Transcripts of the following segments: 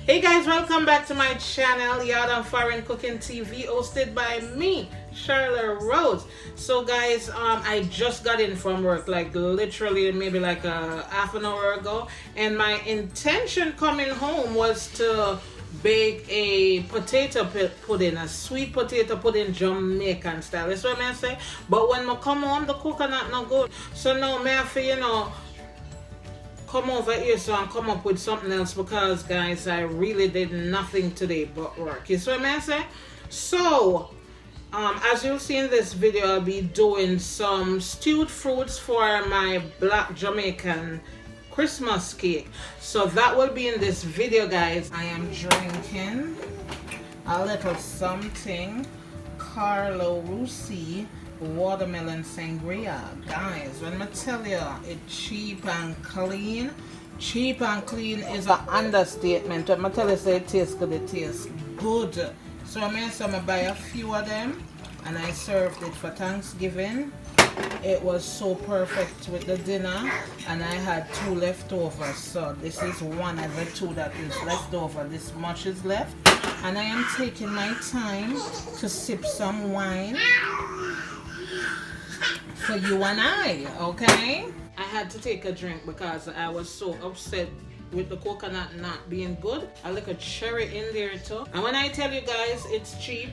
Hey guys, welcome back to my channel, Yard and Foreign Cooking TV, hosted by me, Charlotte Rose. So guys, I just got in from work, like literally maybe like a half an hour ago, and my intention coming home was to bake a potato pudding, a sweet potato pudding, Jamaican style. That's what I say. But when I come home, the coconut not good. So now I feel, come over here so I come up with something else, because guys, I really did nothing today but work. You see what I say? So as you'll see in this video, I'll be doing some stewed fruits for my black Jamaican Christmas cake. So that will be in this video, guys. I am drinking a little something Carlo Russi watermelon sangria. Guys, when I tell you it's cheap and clean is an understatement. When I tell you say it tastes good, it tastes good. So I buy a few of them and I served it for Thanksgiving. It was so perfect with the dinner, and I had 2 left over. So this is one of the 2 that is left over. This much is left, and I am taking my time to sip some wine for you and I, okay? I had to take a drink because I was so upset with the coconut not being good. I like a cherry in there too. And when I tell you guys it's cheap,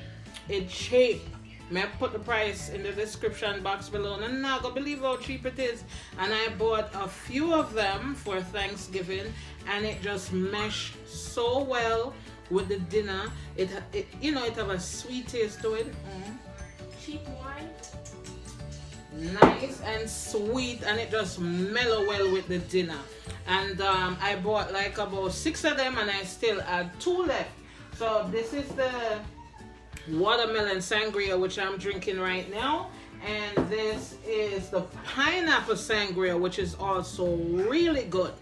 it's cheap. May I put the price in the description box below, and I'm not gonna believe how cheap it is. And I bought a few of them for Thanksgiving, and it just meshed so well with the dinner. It have a sweet taste to it. Cheap wine, nice and sweet, and it just mellow well with the dinner. And I bought like about 6 of them, and I still had 2 left. So this is the watermelon sangria, which I'm drinking right now, and this is the pineapple sangria, which is also really good.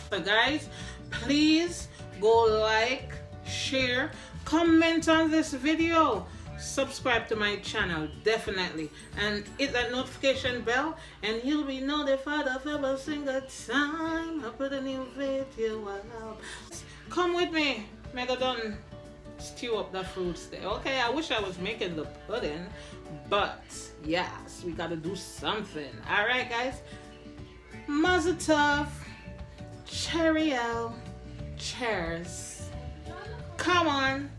So guys, please go like, share, comment on this video, subscribe to my channel definitely, and hit that notification bell, and you'll be notified of every single time I put a new video up. Come with me, mega done stew up the fruits there. Okay, I wish I was making the pudding, but yes, we gotta do something. All right guys, mazel tov, cheerio, cheers, come on.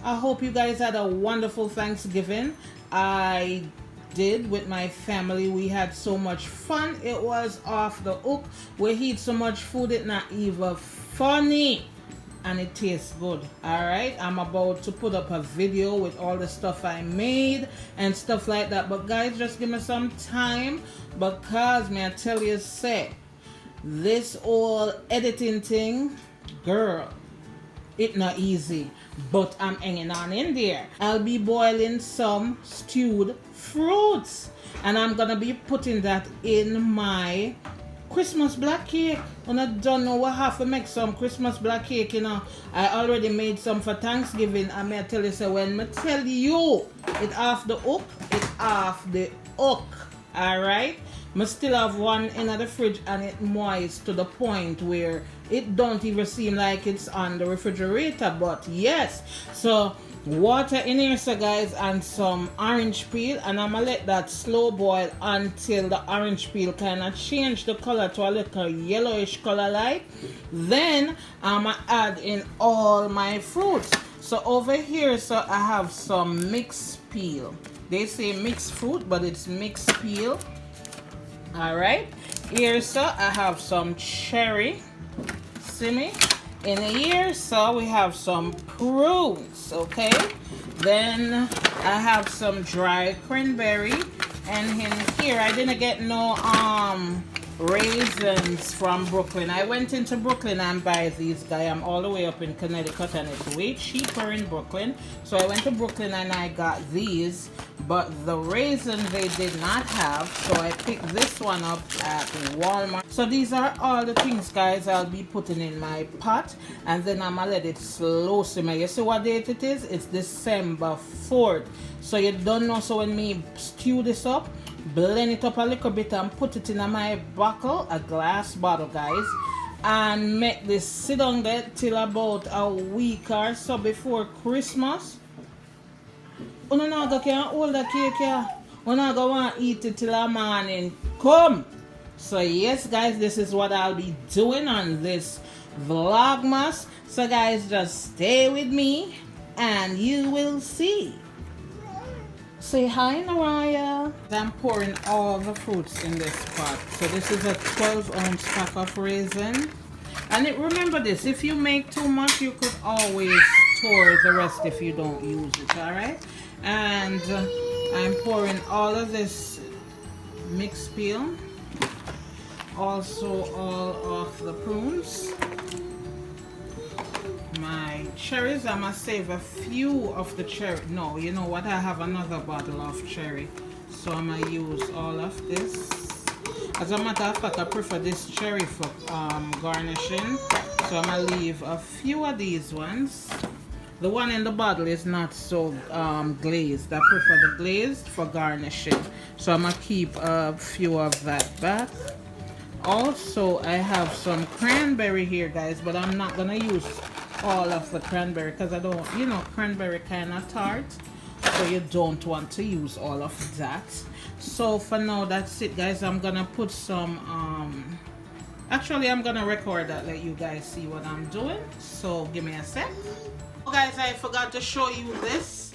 I hope you guys had a wonderful Thanksgiving. I did with my family. We had so much fun. It was off the hook. We eat so much food it not even funny, and it tastes good. All right, I'm about to put up a video with all the stuff I made and stuff like that, but guys, just give me some time, because may I tell you, say this whole editing thing, girl, it not easy, but I'm hanging on in there. I'll be boiling some stewed fruits, and I'm gonna be putting that in my Christmas black cake. And I don't know what have to make some Christmas black cake, I already made some for Thanksgiving. I may tell you, so when I tell you it off the hook, it off the hook. Alright, I still have one in the fridge, and it moist to the point where it don't even seem like it's on the refrigerator. But yes, so water in here, so guys, and some orange peel, and I'm gonna let that slow boil until the orange peel kind of change the color to a little yellowish color like. Then I'm gonna add in all my fruits. So over here, so I have some mixed peel. They say mixed fruit, but it's mixed peel. All right, here, so I have some cherry, see me? In here, so we have some prunes, okay? Then I have some dry cranberry, and in here I didn't get no raisins from Brooklyn. I went into Brooklyn and buy these, guys. I'm all the way up in Connecticut, and it's way cheaper in Brooklyn. So I went to Brooklyn and I got these, but the raisin they did not have, so I picked this one up at Walmart. So these are all the things, guys, I'll be putting in my pot, and then I'm gonna let it slow simmer. You see what date it is? It's December 4th. So you don't know, so when me stew this up, blend it up a little bit and put it in my bottle, a glass bottle, guys. and make this sit on there till about a week or so before Christmas. Una not go can hold the cake here. Una go want eat it till the morning come. So yes guys, this is what I'll be doing on this vlogmas. So guys, just stay with me and you will see. Say hi, Naraya. I'm pouring all the fruits in this pot. So this is a 12-ounce pack of raisin. And remember this, if you make too much, you could always store the rest if you don't use it, alright? And I'm pouring all of this mixed peel. Also all of the prunes. My cherries, I'm gonna save a few of the cherry. No, you know what? I have another bottle of cherry, so I'm gonna use all of this. As a matter of fact, I prefer this cherry for garnishing, so I'm gonna leave a few of these ones. The one in the bottle is not so glazed. I prefer the glazed for garnishing, so I'm gonna keep a few of that back. Also, I have some cranberry here, guys, but I'm not gonna use all of the cranberry because I don't, you know, cranberry kind of tart, so you don't want to use all of that. So for now, that's it guys. I'm gonna put some actually I'm gonna record that, let you guys see what I'm doing, so give me a sec. Oh, guys, I forgot to show you this.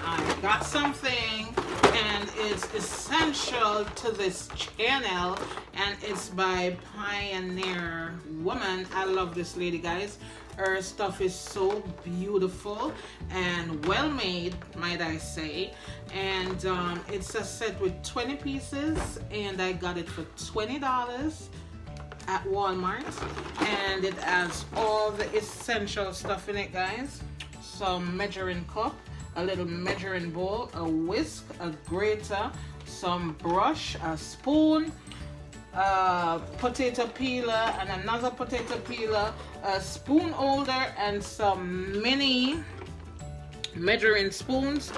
I got something and it's essential to this channel, and it's by Pioneer Woman. I love this lady, guys. Her stuff is so beautiful and well made, might I say. And it's a set with 20 pieces, and I got it for $20 at Walmart. And it has all the essential stuff in it, guys. Some measuring cup, a little measuring bowl, a whisk, a grater, some brush, a spoon, potato peeler and another potato peeler, a spoon holder, and some mini measuring spoons,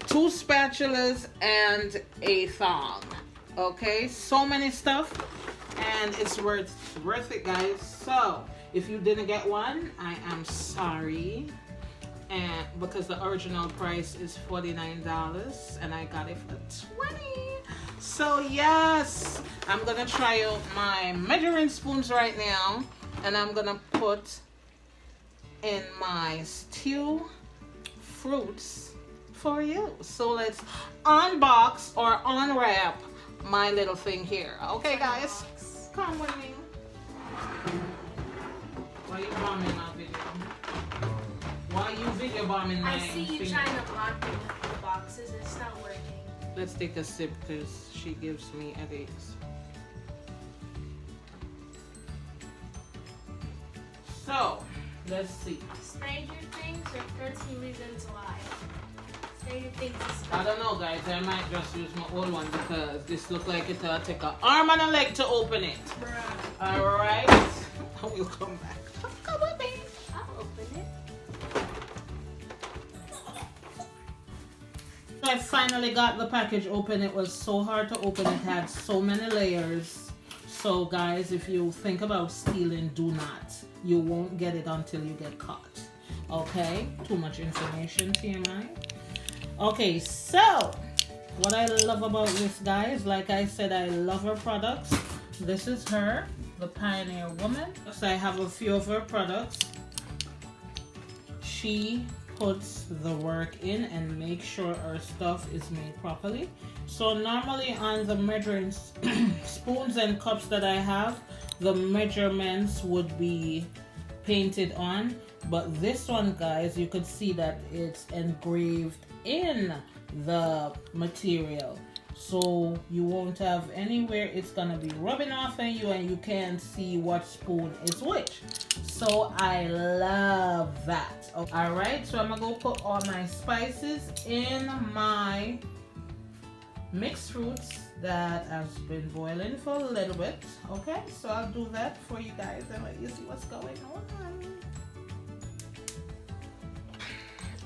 2 spatulas, and a thong. Okay, so many stuff, and it's worth it, guys. So if you didn't get one, I am sorry. And because the original price is $49 and I got it for $20. So yes, I'm gonna try out my measuring spoons right now, and I'm gonna put in my stew fruits for you. So let's unbox or unwrap my little thing here. Okay guys, come with me. Why you bombing my video? Why you video bombing my I see you finger? trying to block me with the boxes. It's not working. Let's take a sip because she gives me headaches. So, let's see. Stranger Things or 13 Reasons Why? Stranger Things is I don't know, guys. I might just use my old one because this look like it'll take an arm and a leg to open it. bruh. Alright. I will come back. Come with me. I'll open it. I finally got the package open. It was so hard to open. It had so many layers. So guys, if you think about stealing, do not. You won't get it until you get caught. Okay? Too much information, TMI. Okay, so what I love about this, guys, like I said, I love her products. This is her, the Pioneer Woman. So I have a few of her products. She puts the work in and make sure our stuff is made properly. So normally on the measuring spoons and cups that I have, the measurements would be painted on, but this one, guys, you could see that it's engraved in the material, so you won't have anywhere it's gonna be rubbing off on you and you can't see what spoon is which. So I love that. All right, so I'm gonna go put all my spices in my mixed fruits that has been boiling for a little bit. Okay, so I'll do that for you guys and let you see what's going on.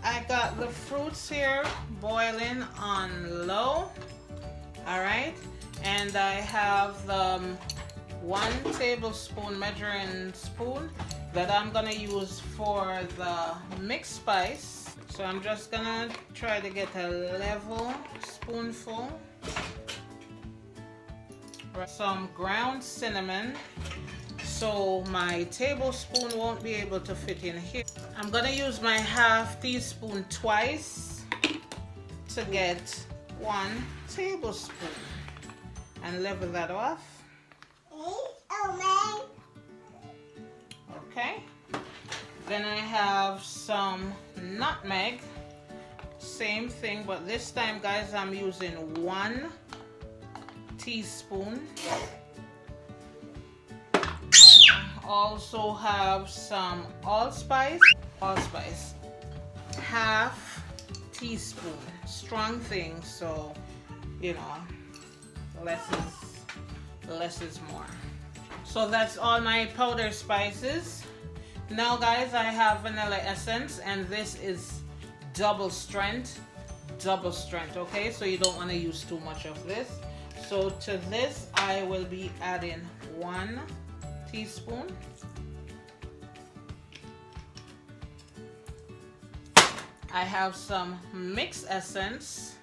I got the fruits here boiling on low. All right, and I have 1 tablespoon measuring spoon that I'm gonna use for the mixed spice. So I'm just gonna try to get a level spoonful. Some ground cinnamon, so my tablespoon won't be able to fit in here. I'm gonna use my half teaspoon twice to get 1 tablespoon and level that off. Okay, then I have some nutmeg, same thing, but this time guys I'm using 1 teaspoon. I also have some allspice, half teaspoon, strong thing, so you know, less is more. So that's all my powder spices. Now guys, I have vanilla essence, and this is double strength, okay? So you don't want to use too much of this. So to this I will be adding 1 teaspoon. I have some mixed essence,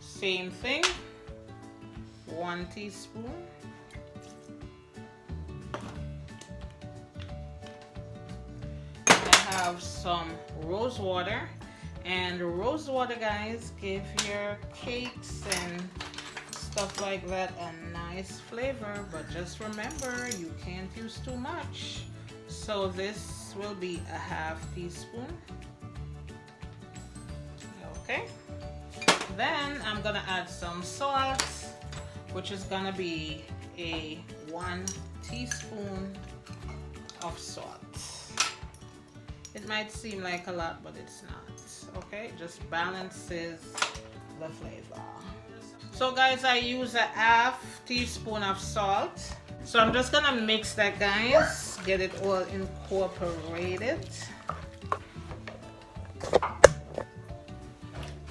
same thing, 1 teaspoon. I have some rose water, and rose water guys give your cakes and stuff like that a nice flavor, but just remember you can't use too much. So this will be a half teaspoon. Okay, then I'm gonna add some salt, which is gonna be a 1 teaspoon of salt. It might seem like a lot, but it's not. Okay, it just balances the flavor. So guys, I use a half teaspoon of salt. So I'm just gonna mix that guys, get it all incorporated.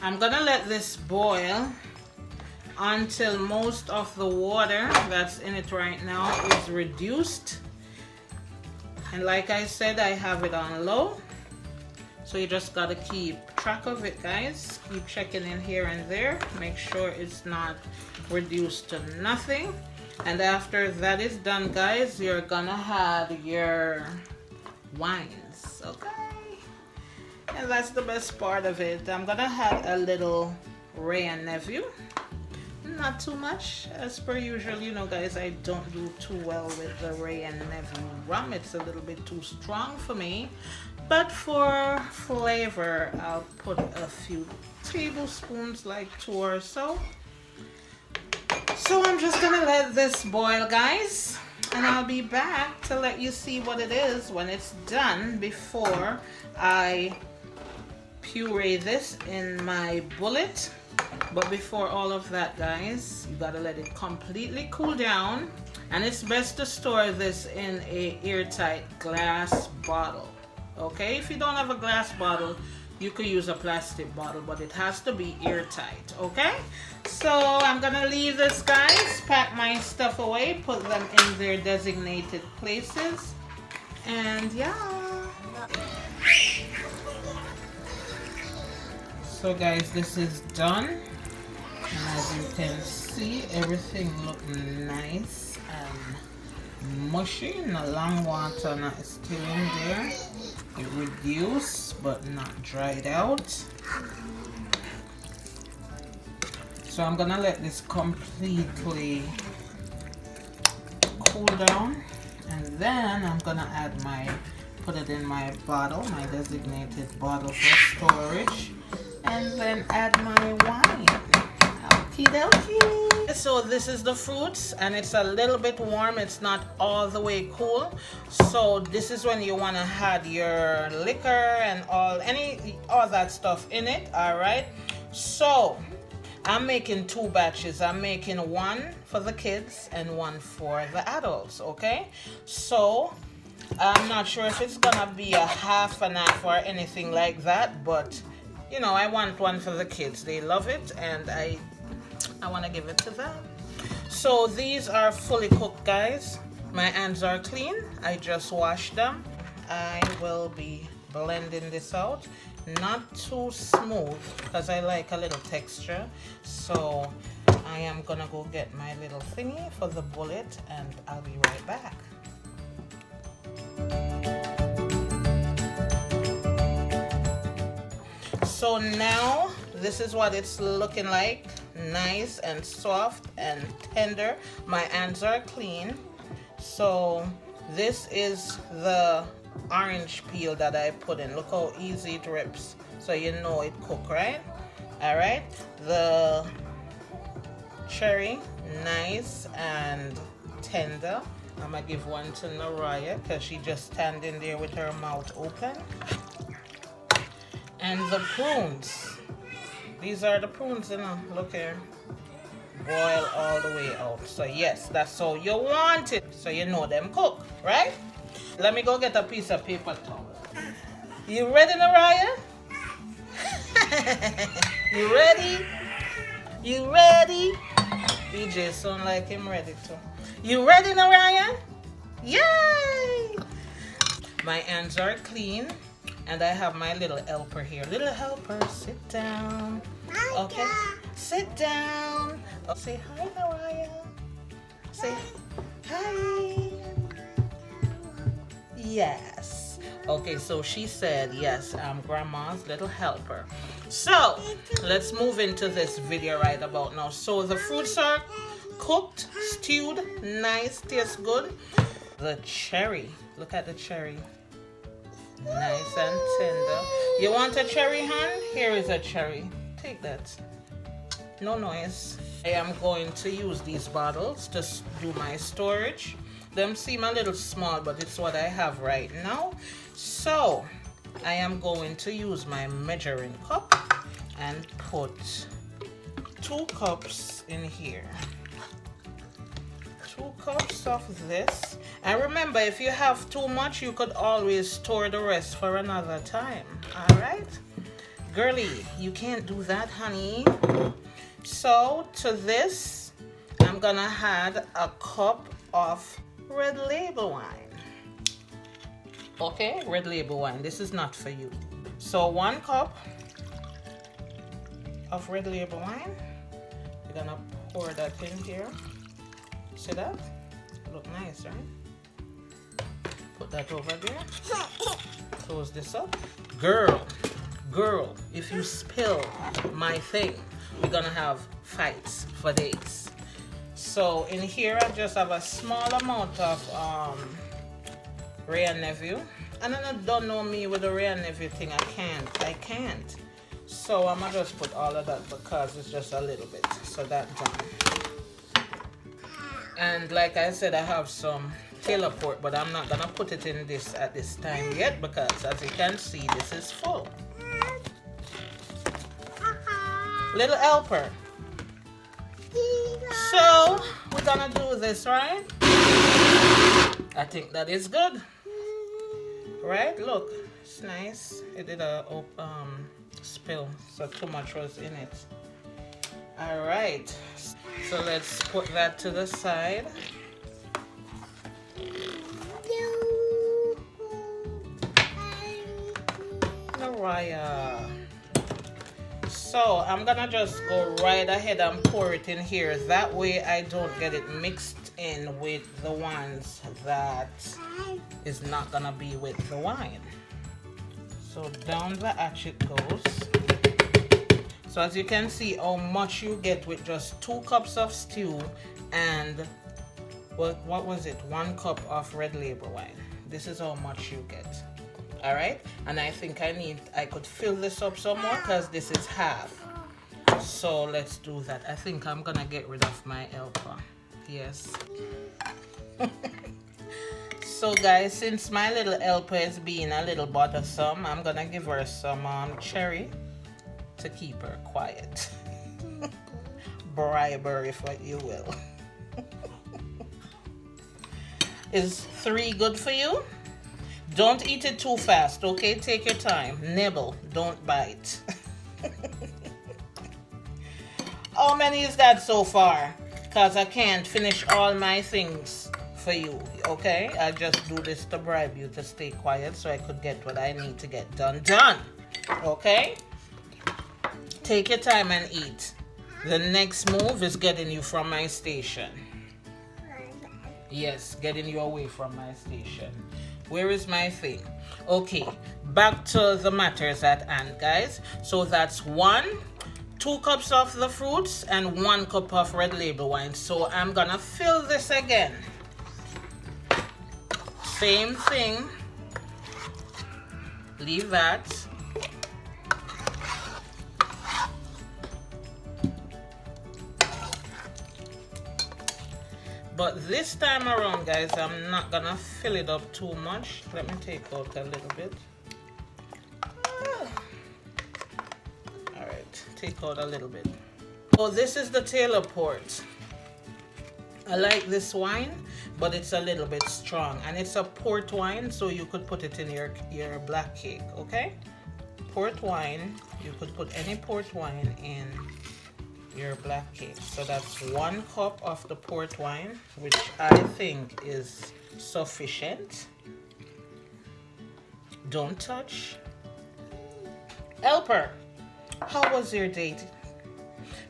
I'm gonna let this boil until most of the water that's in it right now is reduced. And like I said, I have it on low. So you just gotta keep track of it guys. Keep checking in here and there. Make sure it's not reduced to nothing. And after that is done guys, you're gonna add your wines, okay? And that's the best part of it. I'm gonna add a little Wray and Nephew. Not too much, as per usual. You know guys, I don't do too well with the Wray and Nephew rum. It's a little bit too strong for me. But for flavor, I'll put a few tablespoons, like 2 or so. So I'm just gonna let this boil guys, and I'll be back to let you see what it is when it's done before I puree this in my bullet. But before all of that guys, you gotta let it completely cool down, and it's best to store this in a airtight glass bottle. Okay, if you don't have a glass bottle, you could use a plastic bottle, but it has to be airtight. Okay, so I'm gonna leave this guys, pack my stuff away, put them in their designated places, and yeah. So guys, this is done, and as you can see, everything looks nice and mushy. No long water not still in there. It reduced but not dried out. So I'm gonna let this completely cool down, and then I'm gonna add put it in my bottle, my designated bottle for storage, and then add my wine. Okie dokie. So this is the fruits, and it's a little bit warm. It's not all the way cool. So this is when you want to add your liquor and all that stuff in it. All right. So I'm making 2 batches. I'm making 1 for the kids and 1 for the adults. Okay. So I'm not sure if it's gonna be a half and half or anything like that, but you know, I want 1 for the kids. They love it, and I want to give it to them. So these are fully cooked, guys. My hands are clean. I just washed them. I will be blending this out. Not too smooth because I like a little texture. So I am gonna go get my little thingy for the bullet and I'll be right back. So now this is what it's looking like. Nice and soft and tender. My hands are clean. So this is the orange peel that I put in. Look how easy it rips. So you know it cooked, right? All right. The cherry, nice and tender. I'm gonna give one to Naraya because she just standing there with her mouth open. And the prunes. These are the prunes, you know. Look here. Boil all the way out. So yes, that's how you want it. So you know them cook, right? Let me go get a piece of paper towel. You ready, Naraya? You ready? You ready? DJ sound like him ready too. You ready, Naraya? Yay! My hands are clean. And I have my little helper here. Little helper, sit down. Okay, sit down. Oh, say hi, Naraya. Say hi. Yes. Okay, so she said, yes, I'm Grandma's little helper. So, let's move into this video right about now. So, the fruits are cooked, stewed, nice, tastes good. The cherry, look at the cherry. Nice and tender. You want a cherry, hon? Here is a cherry. Take that. No noise. I am going to use these bottles to do my storage. Them seem a little small, but it's what I have right now. So, I am going to use my measuring cup and put 2 cups in here. 2 cups of this. And remember, if you have too much, you could always store the rest for another time. All right? Girly, you can't do that, honey. So, to this, I'm gonna add a cup of Red Label wine. Okay, Red Label wine. This is not for you. So, 1 cup of Red Label wine. We're gonna pour that in here. See that? Look nice, right? Put that over there. Close this up. Girl, if you spill my thing, we're gonna have fights for days. So in here I just have a small amount of Ray and Nephew. And I don't know me with the Ray and Nephew thing. I can't. So I'm gonna just put all of that because it's just a little bit. So that's done. And like I said, I have some Taylor port, but I'm not gonna put it in this at this time yet because as you can see, this is full. Little helper. So we're gonna do this, right? I think that is good. Right? Look, it's nice. It did a spill, so too much was in it. All right. So let's put that to the side. Naraya. So I'm gonna just go right ahead and pour it in here. That way I don't get it mixed in with the ones that is not gonna be with the wine. So down the hatchet goes. So as you can see how much you get with just 2 cups of stew and what was it? 1 cup of Red Label wine. This is how much you get. All right, and I think I could fill this up some more because this is half. So let's do that. I think I'm gonna get rid of my helper. Yes. So guys, since my little helper is being a little bothersome, I'm gonna give her some cherry to keep her quiet. Bribery, if what you will. Is 3 good for you? Don't eat it too fast, okay? Take your time. Nibble, don't bite. How many is that so far? because I can't finish all my things for you, okay? I just do this to bribe you to stay quiet so I could get what I need to get done, okay? Take your time and eat. The next move is getting you from my station. Yes, getting you away from my station. Where is my thing? Okay, back to the matters at hand, guys. So that's 2 cups of the fruits and 1 cup of red label wine. So I'm gonna fill this again. Same thing. Leave that. But this time around, guys, I'm not gonna fill it up too much. Let me take out a little bit. Alright, take out a little bit. So this is the Taylor port. I like this wine, but it's a little bit strong. And it's a port wine, so you could put it in your black cake, okay? Port wine, you could put any port wine in your black cake. So that's 1 cup of the port wine, which I think is sufficient. Don't touch. Helper, how was your day?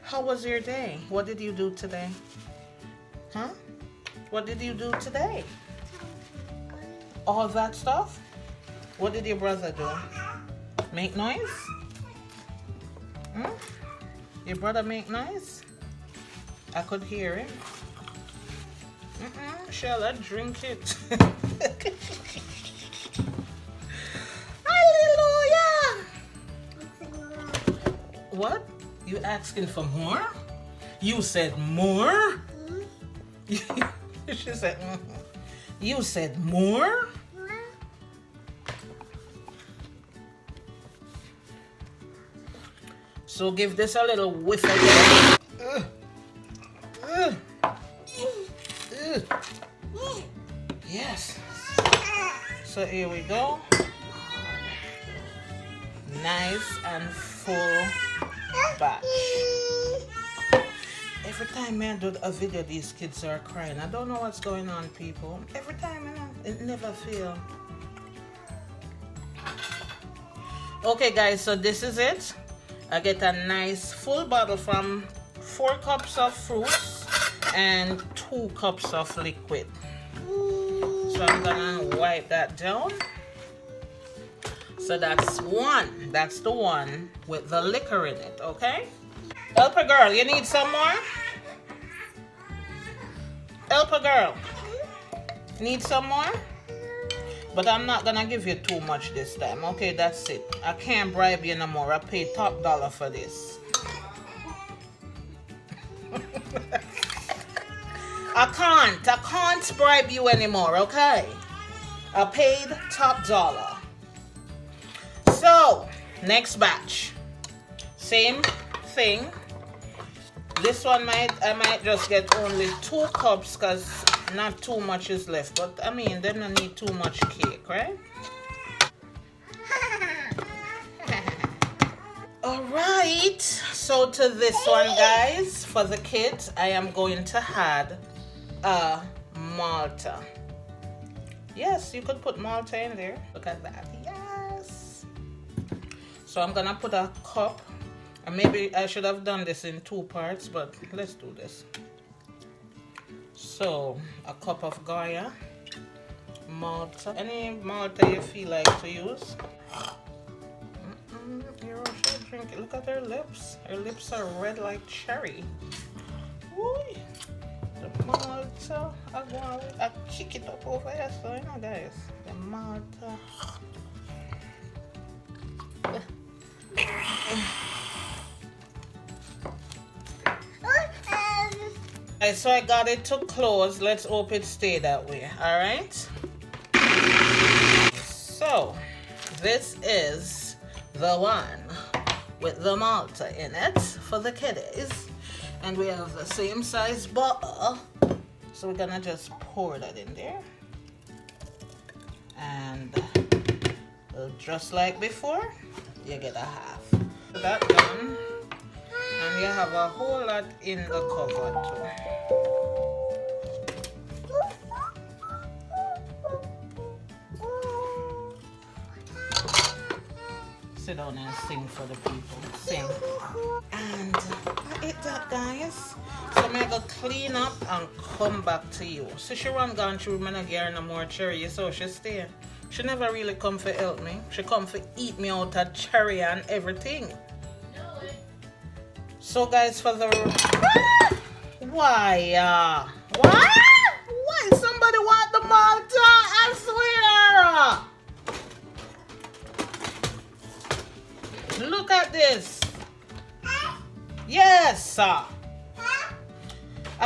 How was your day? What did you do today? Huh? What did you do today? All that stuff? What did your brother do? Make noise? Hmm? Your brother make noise? I could hear him. Shall I drink it? Hallelujah! What? You asking for more? You said more? She said, You said more? So give this a little whiff again. Yes. So here we go. Nice and full batch. Every time I do a video, these kids are crying. I don't know what's going on, people. Every time, it never fails. Okay, guys, so this is it. I get a nice full bottle from 4 cups of fruits and 2 cups of liquid. So I'm gonna wipe that down. So that's 1. That's the one with the liquor in it, okay? Helper girl, you need some more? Helper girl, need some more? But I'm not gonna give you too much this time. Okay, that's it. I can't bribe you no more. I paid top dollar for this. I can't bribe you anymore, okay? I paid top dollar. So, next batch. Same thing. This one I might just get only 2 cups because not too much is left. But I mean, they don't need too much cake, right? Alright, so to this one, guys, for the kids, I am going to add a Malta. Yes, you could put Malta in there. Look at that. Yes. So I'm gonna put a cup. And maybe I should have done this in 2 parts, but let's do this. So, a cup of Goya, Malta, any Malta you feel like to use. Hero should drink it. Look at her lips. Her lips are red like cherry. Ooh, the Malta. I kick it up over here, so you know, guys. The Malta. So I got it to close. Let's hope it stay that way. All right. So this is the one with the Malta in it for the kiddies, and we have the same size bottle. So we're gonna just pour that in there, and just like before, you get a half. That done. And you have a whole lot in the cover too. sit down and sing for the people. Sing. And I ate that, guys. So I'm gonna go clean up and come back to you. So she run gone through, me not give her no more cherry, so she stay. She never really come for help me. She come for eat me out of cherry and everything. No way. So guys, for the why somebody want the Malta? I swear. Look at this. Yes. I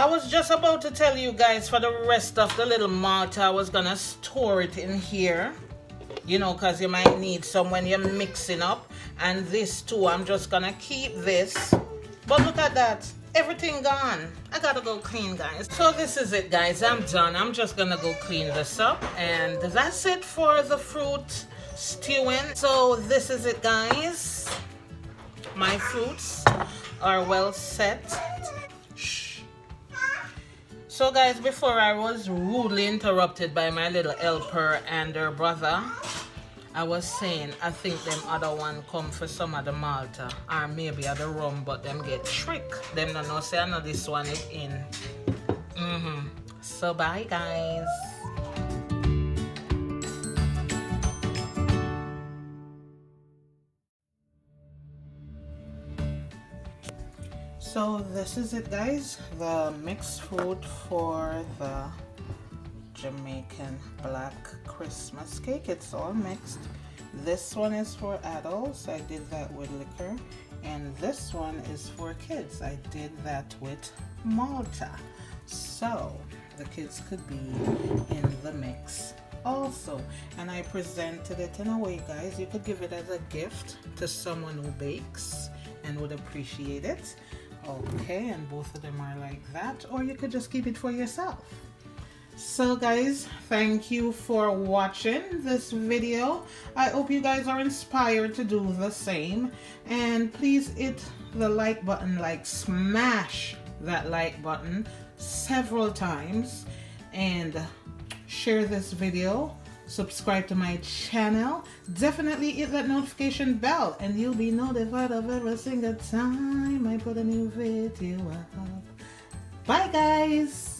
was just about to tell you guys for the rest of the little Malta, I was gonna store it in here. You know, because you might need some when you're mixing up. And this too, I'm just gonna keep this. But look at that. Everything gone. I gotta go clean, guys. So this is it, guys. I'm done. I'm just gonna go clean this up. And that's it for the fruit stewing. So this is it, guys. My fruits are well set. Shh. So guys, before I was rudely interrupted by my little helper and her brother, I was saying, I think them other one come for some of the Malta or maybe other rum, but them get tricked. Them don't know say I know this one is in. So bye, guys. So this is it, guys. The mixed fruit for the Jamaican black Christmas cake. It's all mixed. This one is for adults. I did that with liquor. And this one is for kids. I did that with Malta. So the kids could be in the mix also. And I presented it in a way, guys. You could give it as a gift to someone who bakes and would appreciate it. Okay, and both of them are like that. Or you could just keep it for yourself. So guys, thank you for watching this video. I hope you guys are inspired to do the same. And please hit the like button, like smash that like button several times. And share this video. Subscribe to my channel. Definitely hit that notification bell and you'll be notified of every single time I put a new video up. Bye guys.